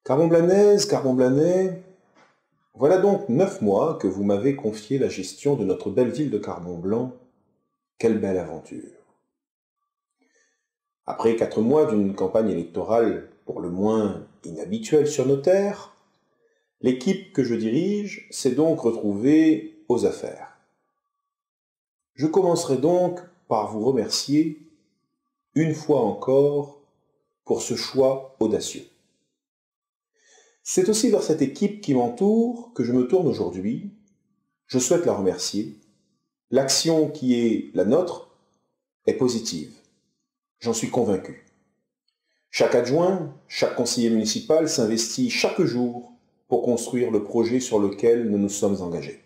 Carbon-Blanaise, Carbon-Blanais, voilà donc 9 mois que vous m'avez confié la gestion de notre belle ville de Carbon-Blanc. Quelle belle aventure! Après 4 mois d'une campagne électorale pour le moins inhabituelle sur nos terres, l'équipe que je dirige s'est donc retrouvée aux affaires. Je commencerai donc par vous remercier, une fois encore, pour ce choix audacieux. C'est aussi vers cette équipe qui m'entoure que je me tourne aujourd'hui. Je souhaite la remercier. L'action qui est la nôtre est positive. J'en suis convaincu. Chaque adjoint, chaque conseiller municipal s'investit chaque jour pour construire le projet sur lequel nous nous sommes engagés.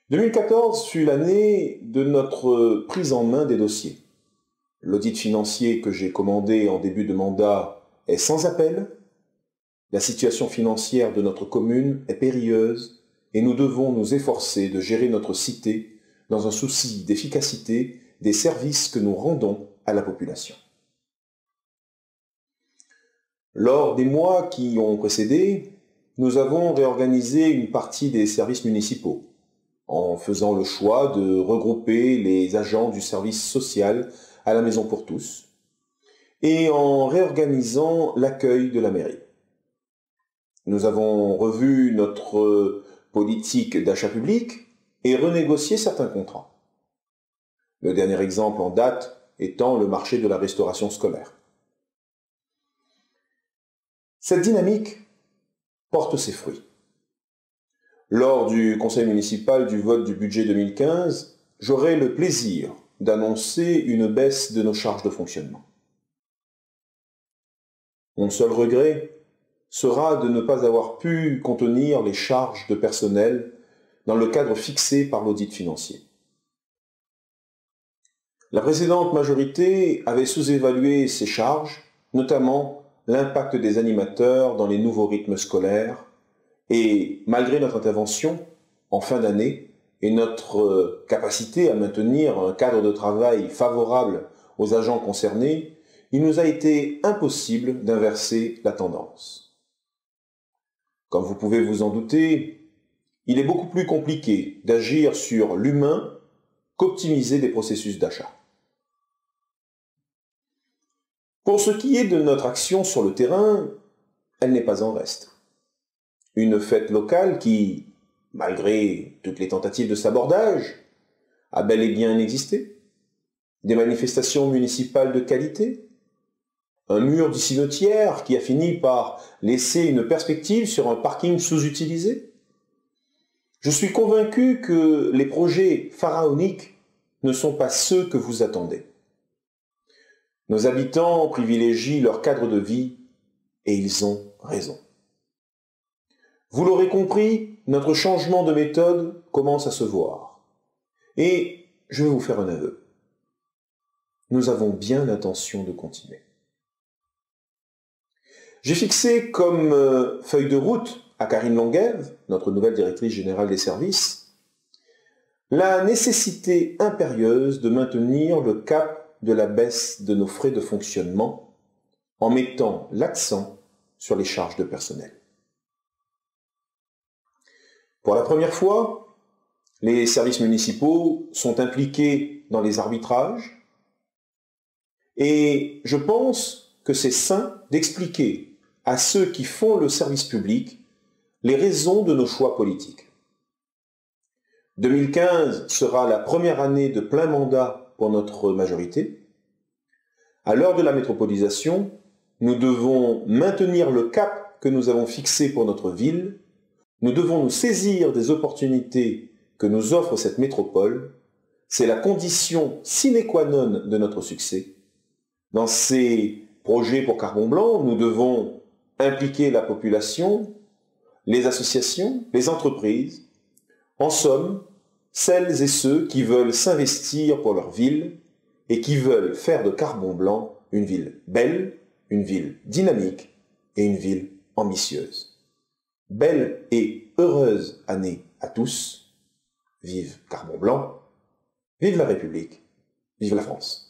2014 fut l'année de notre prise en main des dossiers. L'audit financier que j'ai commandé en début de mandat est sans appel. La situation financière de notre commune est périlleuse et nous devons nous efforcer de gérer notre cité dans un souci d'efficacité des services que nous rendons à la population. Lors des mois qui ont précédé, nous avons réorganisé une partie des services municipaux en faisant le choix de regrouper les agents du service social à la Maison pour tous et en réorganisant l'accueil de la mairie. Nous avons revu notre politique d'achat public et renégocié certains contrats. Le dernier exemple en date étant le marché de la restauration scolaire. Cette dynamique porte ses fruits. Lors du conseil municipal du vote du budget 2015, j'aurai le plaisir d'annoncer une baisse de nos charges de fonctionnement. Mon seul regret sera de ne pas avoir pu contenir les charges de personnel dans le cadre fixé par l'audit financier. La précédente majorité avait sous-évalué ces charges, notamment l'impact des animateurs dans les nouveaux rythmes scolaires, et malgré notre intervention en fin d'année et notre capacité à maintenir un cadre de travail favorable aux agents concernés, il nous a été impossible d'inverser la tendance. Comme vous pouvez vous en douter, il est beaucoup plus compliqué d'agir sur l'humain qu'optimiser des processus d'achat. Pour ce qui est de notre action sur le terrain, elle n'est pas en reste. Une fête locale qui, malgré toutes les tentatives de sabordage, a bel et bien existé. Des manifestations municipales de qualité. Un mur du cimetière qui a fini par laisser une perspective sur un parking sous-utilisé. Je suis convaincu que les projets pharaoniques ne sont pas ceux que vous attendez. Nos habitants privilégient leur cadre de vie et ils ont raison. Vous l'aurez compris, notre changement de méthode commence à se voir. Et je vais vous faire un aveu. Nous avons bien l'intention de continuer. J'ai fixé comme feuille de route à Karine Longuève, notre nouvelle directrice générale des services, la nécessité impérieuse de maintenir le cap de la baisse de nos frais de fonctionnement en mettant l'accent sur les charges de personnel. Pour la première fois, les services municipaux sont impliqués dans les arbitrages et je pense que c'est sain d'expliquer à ceux qui font le service public les raisons de nos choix politiques. 2015 sera la première année de plein mandat pour notre majorité. À l'heure de la métropolisation, nous devons maintenir le cap que nous avons fixé pour notre ville. Nous devons nous saisir des opportunités que nous offre cette métropole. C'est la condition sine qua non de notre succès. Dans ces projets pour Carbon-Blanc, nous devons impliquer la population, les associations, les entreprises, en somme, celles et ceux qui veulent s'investir pour leur ville et qui veulent faire de Carbon-Blanc une ville belle, une ville dynamique et une ville ambitieuse. Belle et heureuse année à tous. Vive Carbon-Blanc, vive la République, vive la France.